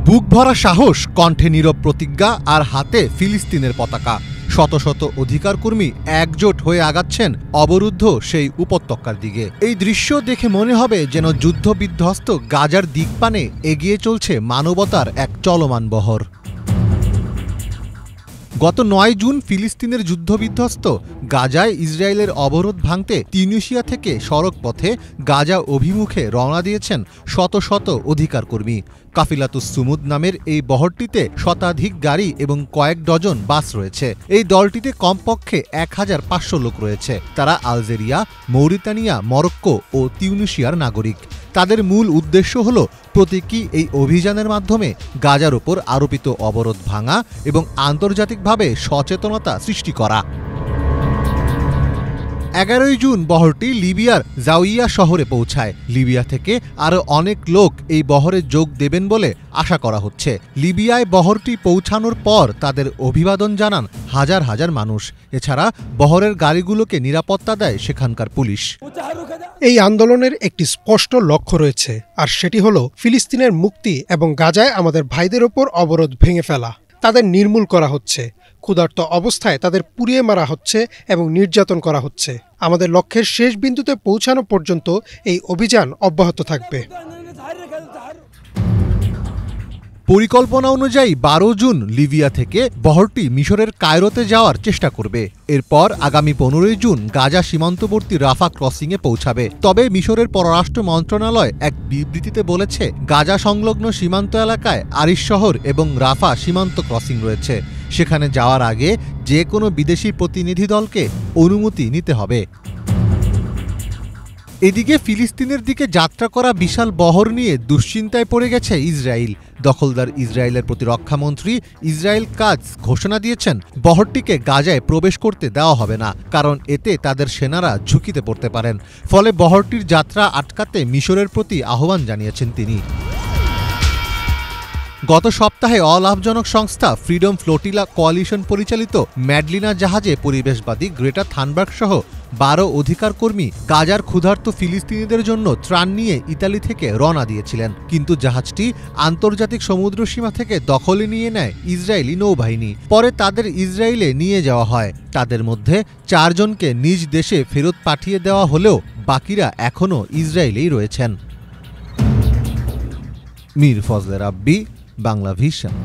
বুক ভরা সাহস, কণ্ঠে নীরব প্রতিজ্ঞা আর হাতে ফিলিস্তিনের পতাকা। শত শত অধিকার কর্মী একজোট হয়ে আগাচ্ছেন অবরুদ্ধ সেই উপত্যকার দিকে। এই দৃশ্য দেখে মনে হবে যেন যুদ্ধ বিধ্বস্ত গাজার দিকপানে এগিয়ে চলছে মানবতার এক চলমান বহর। গত ৯ জুন ফিলিস্তিনের যুদ্ধবিধ্বস্ত গাজায় ইসরায়েলের অবরোধ ভাঙতে তিউনিসিয়া থেকে সড়ক পথে গাজা অভিমুখে রওনা দিয়েছেন শত শত অধিকার কর্মী। কাফিলাতুস সুমুদ নামের এই বহরটিতে শতাধিক গাড়ি এবং কয়েক ডজন বাস রয়েছে। এই দলটিতে কমপক্ষে ১৫০০ লোক রয়েছে। তারা আলজেরিয়া, মৌরিতানিয়া, মরক্কো ও তিউনিসিয়ার নাগরিক। তাদের মূল উদ্দেশ্য হল প্রতীকী এই অভিযানের মাধ্যমে গাজার ওপর আরোপিত অবরোধ ভাঙা এবং আন্তর্জাতিকভাবে সচেতনতা সৃষ্টি করা। ১১ জুন বহরটি লিবিয়ার জাউইয়া শহরে পৌঁছায়। লিবিয়া থেকে আরও অনেক লোক এই বহরে যোগ দেবেন বলে আশা করা হচ্ছে। লিবিয়ায় বহরটি পৌঁছানোর পর তাদের অভিবাদন জানান হাজার হাজার মানুষ। এছাড়া বহরের গাড়িগুলোকে নিরাপত্তা দেয় সেখানকার পুলিশ। এই আন্দোলনের একটি স্পষ্ট লক্ষ্য রয়েছে, আর সেটি হল ফিলিস্তিনের মুক্তি এবং গাজায় আমাদের ভাইদের ওপর অবরোধ ভেঙে ফেলা। তাদের নির্মূল করা হচ্ছে, ক্ষুধার্ত অবস্থায় তাদের পুড়িয়ে মারা হচ্ছে এবং নির্যাতন করা হচ্ছে। আমাদের লক্ষ্যের শেষ বিন্দুতে পৌঁছানো পর্যন্ত এই অভিযান অব্যাহত থাকবে। পরিকল্পনা অনুযায়ী ১২ জুন লিবিয়া থেকে বহরটি মিশরের কায়রোতে যাওয়ার চেষ্টা করবে। এরপর আগামী ১৫ জুন গাজা সীমান্তবর্তী রাফা ক্রসিংয়ে পৌঁছাবে। তবে মিশরের পররাষ্ট্র মন্ত্রণালয় এক বিবৃতিতে বলেছে, গাজা সংলগ্ন সীমান্ত এলাকায় আরিশ শহর এবং রাফা সীমান্ত ক্রসিং রয়েছে। সেখানে যাওয়ার আগে যে কোনো বিদেশি প্রতিনিধি দলকে অনুমতি নিতে হবে। এদিকে ফিলিস্তিনের দিকে যাত্রা করা বিশাল বহর নিয়ে দুশ্চিন্তায় পড়ে গেছে ইসরায়েল। দখলদার ইসরায়েলের প্রতিরক্ষামন্ত্রী ইসরায়েল কাটজ ঘোষণা দিয়েছেন, বহরটিকে গাজায় প্রবেশ করতে দেওয়া হবে না, কারণ এতে তাদের সেনারা ঝুঁকিতে পড়তে পারেন। ফলে বহরটির যাত্রা আটকাতে মিশরের প্রতি আহ্বান জানিয়েছেন তিনি। গত সপ্তাহে অলাভজনক সংস্থা ফ্রিডম ফ্লোটিলা কোয়ালিশন পরিচালিত ম্যাডলিনা জাহাজে পরিবেশবাদী গ্রেটা থানবার্গ সহ ১২ অধিকার কর্মী গাজার ক্ষুধার্ত ফিলিস্তিনিদের জন্য ত্রাণ নিয়ে ইতালি থেকে রওনা দিয়েছিলেন। কিন্তু জাহাজটি আন্তর্জাতিক সমুদ্রসীমা থেকে দখলে নিয়ে নেয় ইসরায়েলি নৌবাহিনী। পরে তাদের ইসরায়েলে নিয়ে যাওয়া হয়। তাদের মধ্যে ৪ জনকে নিজ দেশে ফেরত পাঠিয়ে দেওয়া হলেও বাকিরা এখনও ইসরায়েলেই রয়েছেন। মীর ফজলে রাব্বি, বাংলা ভিশন।